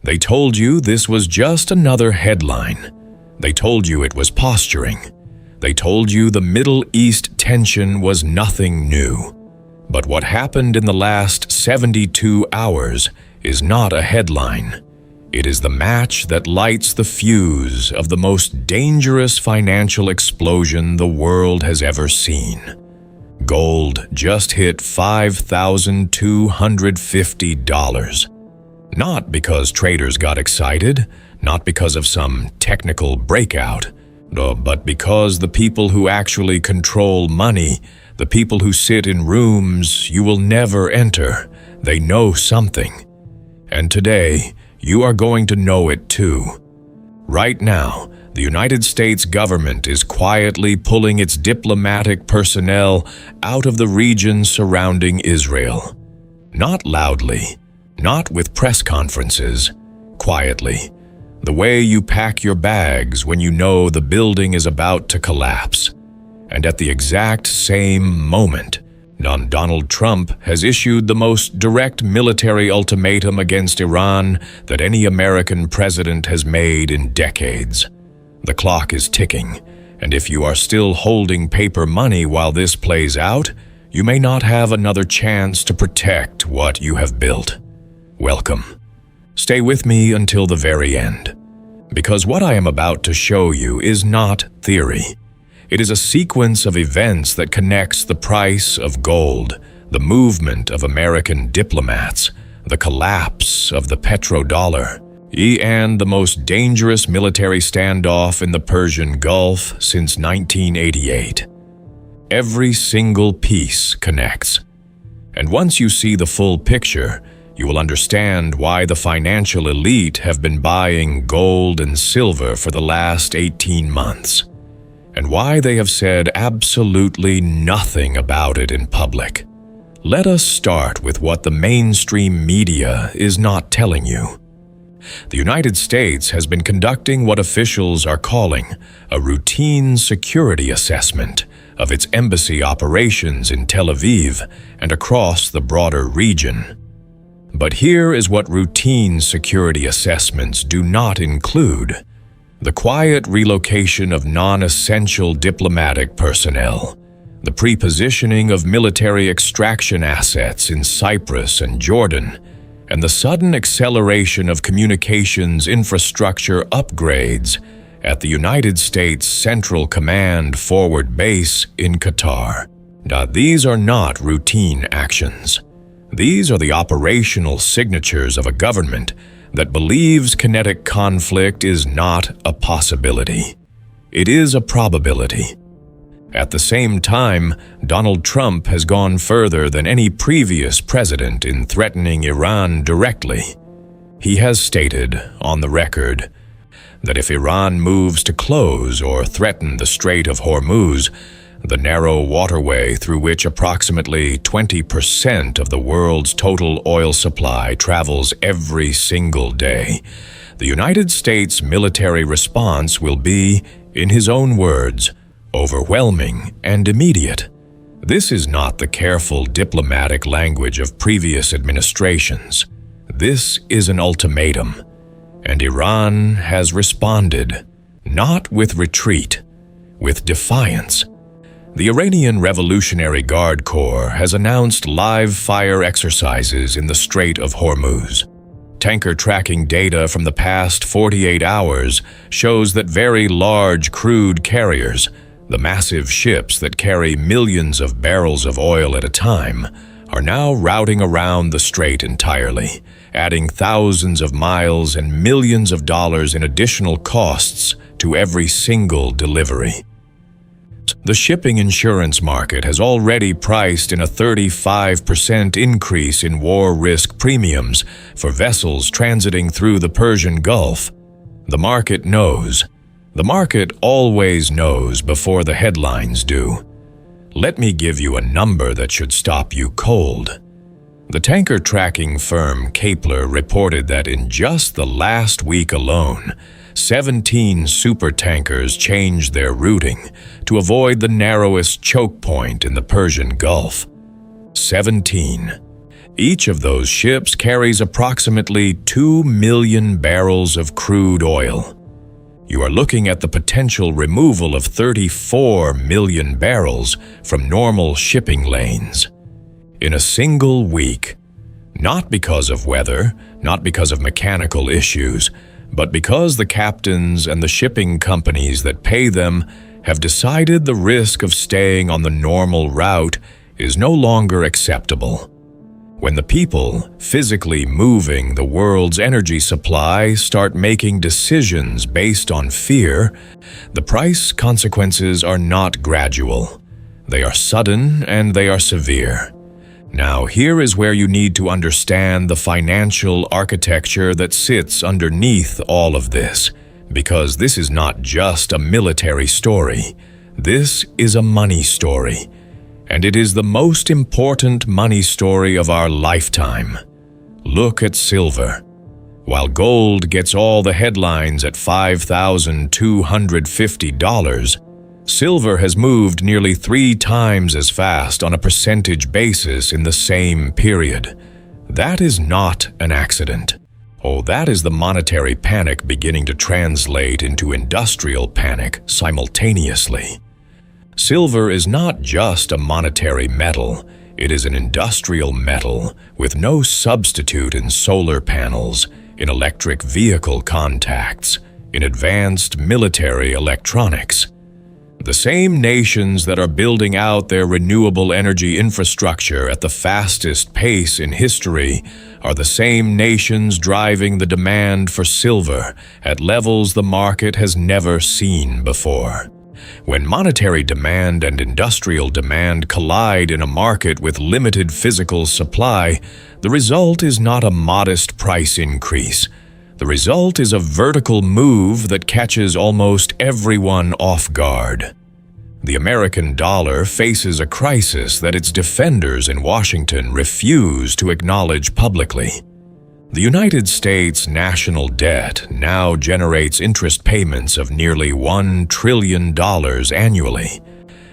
They told you this was just another headline. They told you it was posturing. They told you the Middle East tension was nothing new. But what happened in the last 72 hours is not a headline. It is the match that lights the fuse of the most dangerous financial explosion the world has ever seen. Gold just hit $5,250. Not because traders got excited, not because of some technical breakout, but because the people who actually control money, the people who sit in rooms you will never enter, they know something. And today, you are going to know it too. Right now, the United States government is quietly pulling its diplomatic personnel out of the region surrounding Israel. Not loudly, not with press conferences, quietly, the way you pack your bags when you know the building is about to collapse. And at the exact same moment, Donald Trump has issued the most direct military ultimatum against Iran that any American president has made in decades. The clock is ticking, and if you are still holding paper money while this plays out, you may not have another chance to protect what you have built. Welcome. Stay with me until the very end, because what I am about to show you is not theory. It is a sequence of events that connects the price of gold, the movement of American diplomats, the collapse of the petrodollar, and the most dangerous military standoff in the Persian Gulf since 1988. Every single piece connects. And once you see the full picture, you will understand why the financial elite have been buying gold and silver for the last 18 months, and why they have said absolutely nothing about it in public. Let us start with what the mainstream media is not telling you. The United States has been conducting what officials are calling a routine security assessment of its embassy operations in Tel Aviv and across the broader region. But here is what routine security assessments do not include: the quiet relocation of non-essential diplomatic personnel, the pre-positioning of military extraction assets in Cyprus and Jordan, and the sudden acceleration of communications infrastructure upgrades at the United States Central Command Forward Base in Qatar. Now, these are not routine actions. These are the operational signatures of a government that believes kinetic conflict is not a possibility. It is a probability. At the same time, Donald Trump has gone further than any previous president in threatening Iran directly. He has stated, on the record, that if Iran moves to close or threaten the Strait of Hormuz, the narrow waterway through which approximately 20% of the world's total oil supply travels every single day, the United States military response will be, in his own words, overwhelming and immediate. This is not the careful diplomatic language of previous administrations. This is an ultimatum, and Iran has responded, not with retreat, with defiance. The Iranian Revolutionary Guard Corps has announced live fire exercises in the Strait of Hormuz. Tanker tracking data from the past 48 hours shows that very large crude carriers, the massive ships that carry millions of barrels of oil at a time, are now routing around the strait entirely, adding thousands of miles and millions of dollars in additional costs to every single delivery. The shipping insurance market has already priced in a 35% increase in war risk premiums for vessels transiting through the Persian Gulf. The market knows. The market always knows before the headlines do. Let me give you a number that should stop you cold. The tanker tracking firm Kepler reported that in just the last week alone, 17 supertankers changed their routing to avoid the narrowest choke point in the Persian Gulf. 17. Each of those ships carries approximately 2 million barrels of crude oil. You are looking at the potential removal of 34 million barrels from normal shipping lanes in a single week. Not because of weather, not because of mechanical issues, but because the captains and the shipping companies that pay them have decided the risk of staying on the normal route is no longer acceptable. When the people physically moving the world's energy supply start making decisions based on fear, the price consequences are not gradual. They are sudden and they are severe. Now, here is where you need to understand the financial architecture that sits underneath all of this, because this is not just a military story. This is a money story. And it is the most important money story of our lifetime. Look at silver. While gold gets all the headlines at $5,250, silver has moved nearly 3 times as fast on a percentage basis in the same period. That is not an accident. Oh, that is the monetary panic beginning to translate into industrial panic simultaneously. Silver is not just a monetary metal, it is an industrial metal with no substitute in solar panels, in electric vehicle contacts, in advanced military electronics. The same nations that are building out their renewable energy infrastructure at the fastest pace in history are the same nations driving the demand for silver at levels the market has never seen before. When monetary demand and industrial demand collide in a market with limited physical supply, the result is not a modest price increase. The result is a vertical move that catches almost everyone off guard. The American dollar faces a crisis that its defenders in Washington refuse to acknowledge publicly. The United States national debt now generates interest payments of nearly $1 trillion annually.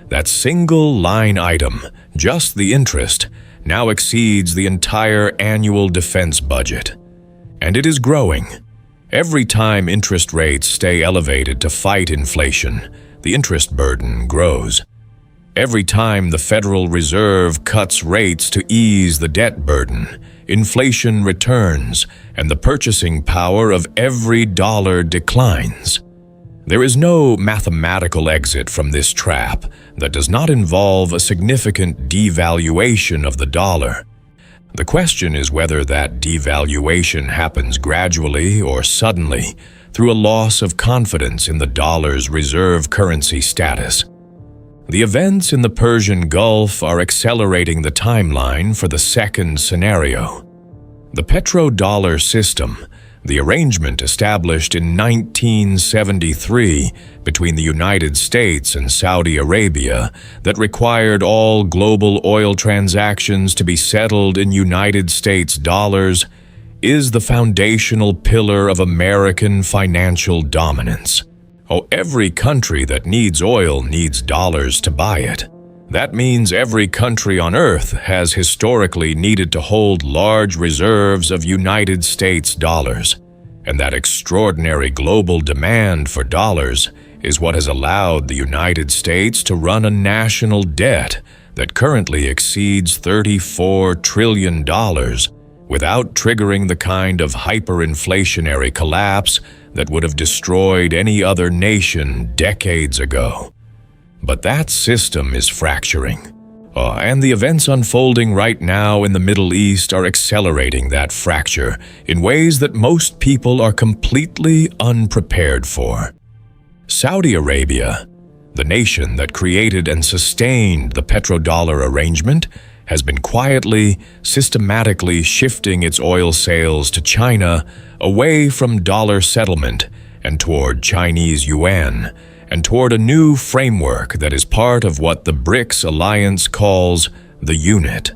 That single line item, just the interest, now exceeds the entire annual defense budget. And it is growing. Every time interest rates stay elevated to fight inflation, the interest burden grows. Every time the Federal Reserve cuts rates to ease the debt burden, inflation returns and the purchasing power of every dollar declines. There is no mathematical exit from this trap that does not involve a significant devaluation of the dollar. The question is whether that devaluation happens gradually or suddenly through a loss of confidence in the dollar's reserve currency status. The events in the Persian Gulf are accelerating the timeline for the second scenario. The petrodollar system, the arrangement established in 1973 between the United States and Saudi Arabia that required all global oil transactions to be settled in United States dollars, is the foundational pillar of American financial dominance. Oh, every country that needs oil needs dollars to buy it. That means every country on Earth has historically needed to hold large reserves of United States dollars. And that extraordinary global demand for dollars is what has allowed the United States to run a national debt that currently exceeds $34 trillion without triggering the kind of hyperinflationary collapse that would have destroyed any other nation decades ago. But that system is fracturing. And the events unfolding right now in the Middle East are accelerating that fracture in ways that most people are completely unprepared for. Saudi Arabia, the nation that created and sustained the petrodollar arrangement, has been quietly, systematically shifting its oil sales to China away from dollar settlement and toward Chinese yuan, and toward a new framework that is part of what the BRICS alliance calls the unit.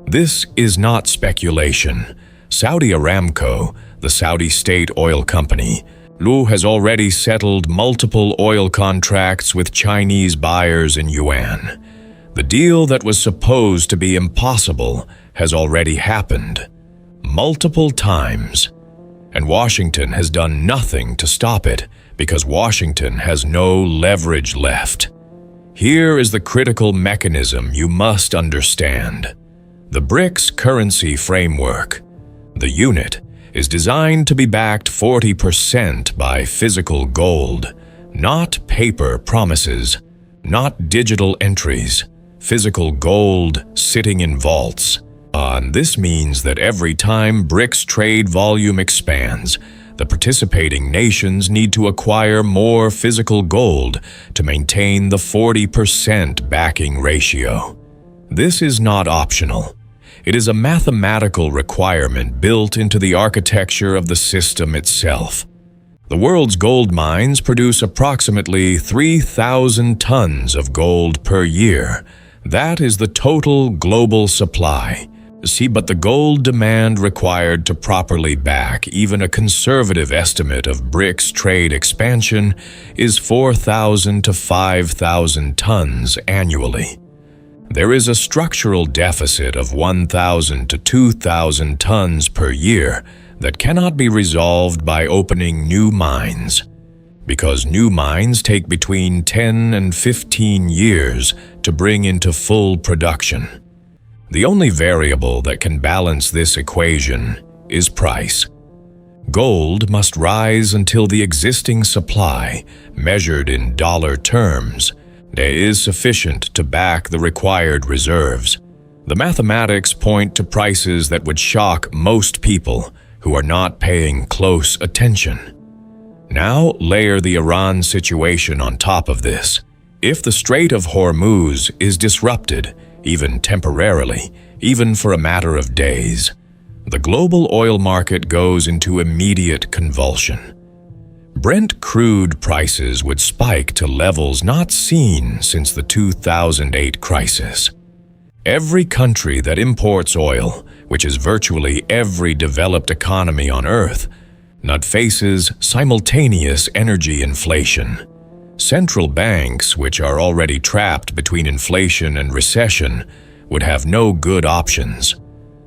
This is not speculation. Saudi Aramco, the Saudi state oil company, has already settled multiple oil contracts with Chinese buyers in yuan. The deal that was supposed to be impossible has already happened, multiple times, and Washington has done nothing to stop it because Washington has no leverage left. Here is the critical mechanism you must understand. The BRICS currency framework, the unit, is designed to be backed 40% by physical gold, not paper promises, not digital entries, physical gold sitting in vaults. And this means that every time BRICS trade volume expands, the participating nations need to acquire more physical gold to maintain the 40% backing ratio. This is not optional. It is a mathematical requirement built into the architecture of the system itself. The world's gold mines produce approximately 3,000 tons of gold per year. That is the total global supply. But the gold demand required to properly back even a conservative estimate of BRICS trade expansion is 4,000 to 5,000 tons annually. There is a structural deficit of 1,000 to 2,000 tons per year that cannot be resolved by opening new mines, because new mines take between 10 and 15 years to bring into full production. The only variable that can balance this equation is price. Gold must rise until the existing supply, measured in dollar terms, is sufficient to back the required reserves. The mathematics point to prices that would shock most people who are not paying close attention. Now layer the Iran situation on top of this. If the Strait of Hormuz is disrupted, even temporarily, even for a matter of days, the global oil market goes into immediate convulsion. Brent crude prices would spike to levels not seen since the 2008 crisis. Every country that imports oil, which is virtually every developed economy on Earth, not faces simultaneous energy inflation. Central banks, which are already trapped between inflation and recession, would have no good options.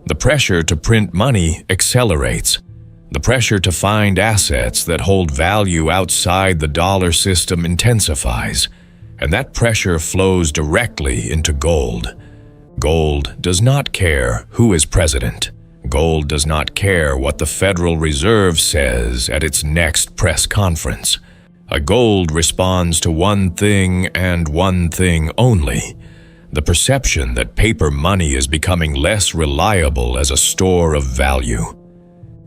The pressure to print money accelerates. The pressure to find assets that hold value outside the dollar system intensifies, and that pressure flows directly into gold. Gold does not care who is president. Gold does not care what the Federal Reserve says at its next press conference. A gold responds to one thing and one thing only: the perception that paper money is becoming less reliable as a store of value.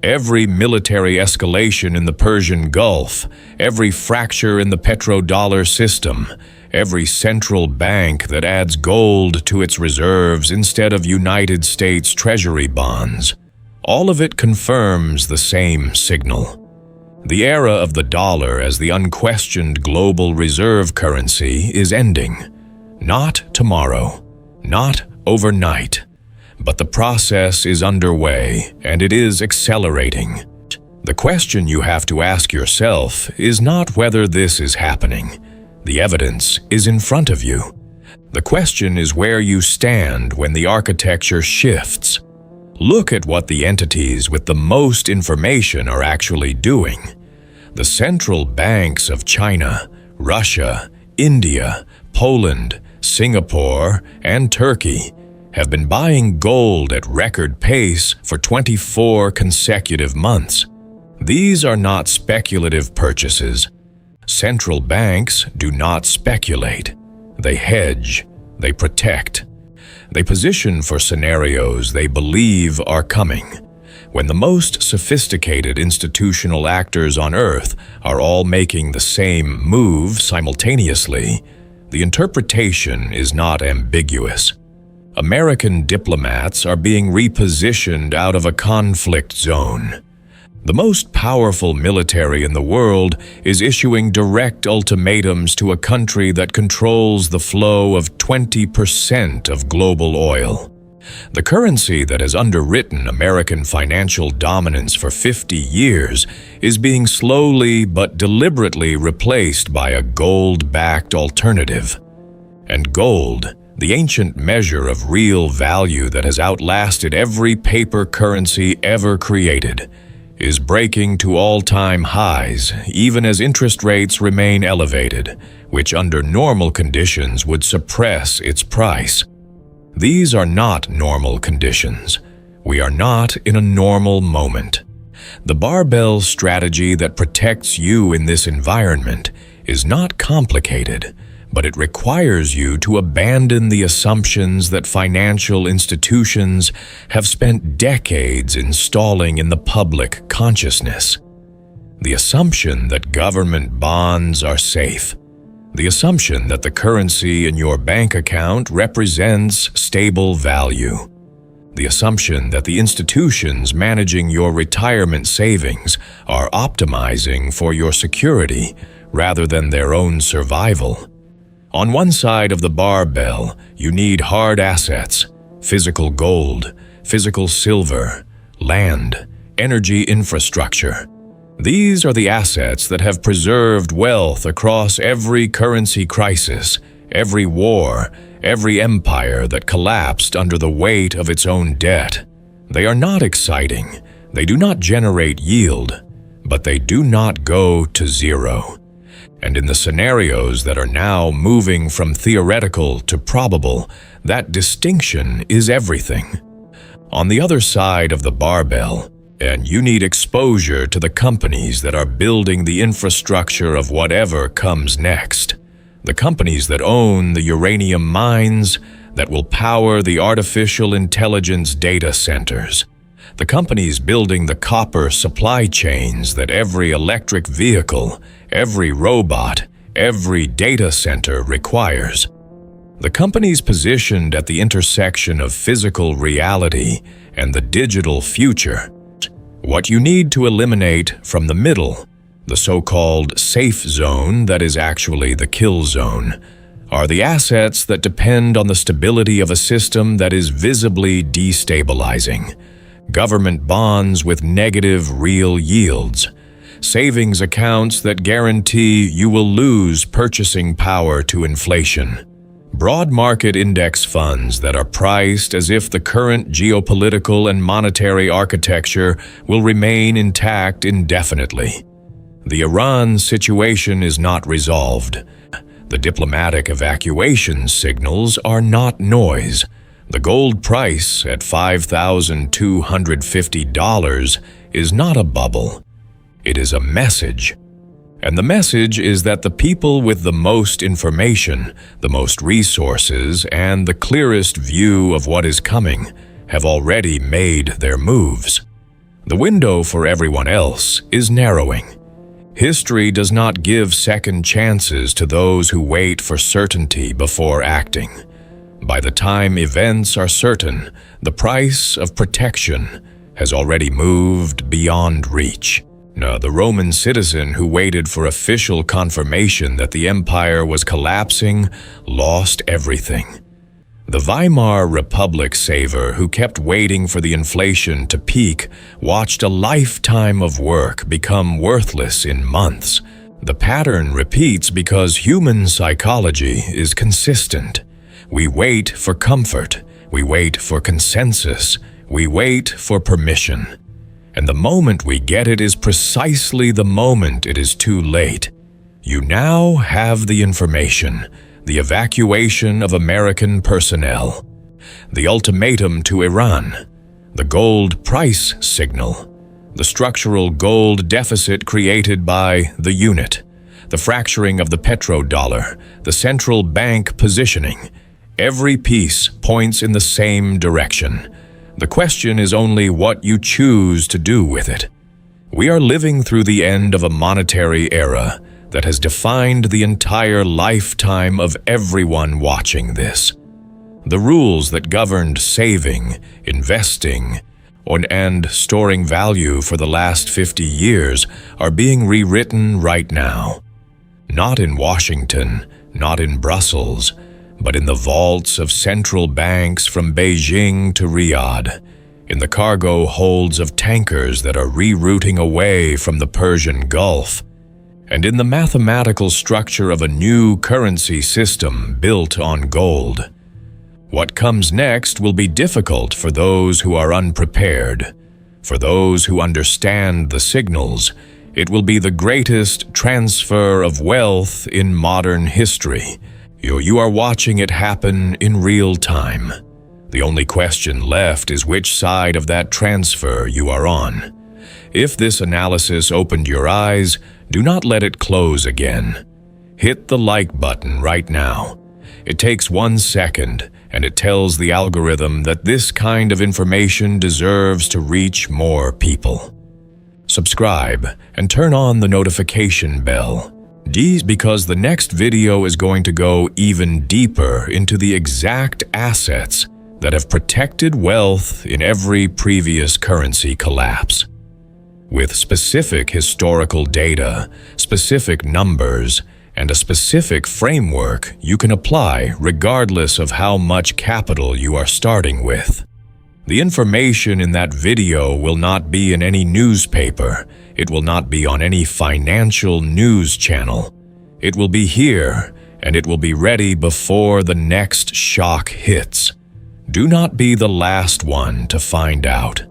Every military escalation in the Persian Gulf, every fracture in the petrodollar system, every central bank that adds gold to its reserves instead of United States Treasury bonds, all of it confirms the same signal. The era of the dollar as the unquestioned global reserve currency is ending. Not tomorrow, not overnight, but the process is underway and it is accelerating. The question you have to ask yourself is not whether this is happening. The evidence is in front of you. The question is where you stand when the architecture shifts. Look at what the entities with the most information are actually doing. The central banks of China, Russia, India, Poland, Singapore, and Turkey have been buying gold at record pace for 24 consecutive months. These are not speculative purchases. Central banks do not speculate. They hedge. They protect. They position for scenarios they believe are coming. When the most sophisticated institutional actors on Earth are all making the same move simultaneously, the interpretation is not ambiguous. American diplomats are being repositioned out of a conflict zone. The most powerful military in the world is issuing direct ultimatums to a country that controls the flow of 20% of global oil. The currency that has underwritten American financial dominance for 50 years is being slowly but deliberately replaced by a gold-backed alternative. And gold, The ancient measure of real value that has outlasted every paper currency ever created, is breaking to all-time highs even as interest rates remain elevated, which under normal conditions would suppress its price. These are not normal conditions. We are not in a normal moment. The barbell strategy that protects you in this environment is not complicated, but it requires you to abandon the assumptions that financial institutions have spent decades installing in the public consciousness. The assumption that government bonds are safe. The assumption that the currency in your bank account represents stable value. The assumption that the institutions managing your retirement savings are optimizing for your security rather than their own survival. On one side of the barbell, you need hard assets, physical gold, physical silver, land, energy infrastructure. These are the assets that have preserved wealth across every currency crisis, every war, every empire that collapsed under the weight of its own debt. They are not exciting, they do not generate yield, but they do not go to zero. And in the scenarios that are now moving from theoretical to probable, that distinction is everything. On the other side of the barbell, and you need exposure to the companies that are building the infrastructure of whatever comes next. The companies that own the uranium mines that will power the artificial intelligence data centers. The companies building the copper supply chains that every electric vehicle, every robot, every data center requires. The companies positioned at the intersection of physical reality and the digital future. What you need to eliminate from the middle, the so-called safe zone that is actually the kill zone, are the assets that depend on the stability of a system that is visibly destabilizing. Government bonds with negative real yields, savings accounts that guarantee you will lose purchasing power to inflation, broad market index funds that are priced as if the current geopolitical and monetary architecture will remain intact indefinitely. The Iran situation is not resolved. The diplomatic evacuation signals are not noise. The gold price at $5,250 is not a bubble. It is a message. And the message is that the people with the most information, the most resources, and the clearest view of what is coming have already made their moves. The window for everyone else is narrowing. History does not give second chances to those who wait for certainty before acting. By the time events are certain, the price of protection has already moved beyond reach. The Roman citizen who waited for official confirmation that the empire was collapsing lost everything. The Weimar Republic saver who kept waiting for the inflation to peak watched a lifetime of work become worthless in months. The pattern repeats because human psychology is consistent. We wait for comfort, we wait for consensus, we wait for permission. And the moment we get it is precisely the moment it is too late. You now have the information, the evacuation of American personnel, the ultimatum to Iran, the gold price signal, the structural gold deficit created by the unit, the fracturing of the petrodollar, the central bank positioning. Every piece points in the same direction. The question is only what you choose to do with it. We are living through the end of a monetary era that has defined the entire lifetime of everyone watching this. The rules that governed saving, investing, and storing value for the last 50 years are being rewritten right now. Not in Washington, not in Brussels, but in the vaults of central banks from Beijing to Riyadh, in the cargo holds of tankers that are rerouting away from the Persian Gulf, and in the mathematical structure of a new currency system built on gold. What comes next will be difficult for those who are unprepared. For those who understand the signals, it will be the greatest transfer of wealth in modern history. You are watching it happen in real time. The only question left is which side of that transfer you are on. If this analysis opened your eyes, do not let it close again. Hit the like button right now. It takes 1 second, and it tells the algorithm that this kind of information deserves to reach more people. Subscribe and turn on the notification bell. Because the next video is going to go even deeper into the exact assets that have protected wealth in every previous currency collapse. With specific historical data, specific numbers, and a specific framework you can apply regardless of how much capital you are starting with. The information in that video will not be in any newspaper. It will not be on any financial news channel. It will be here, and it will be ready before the next shock hits. Do not be the last one to find out.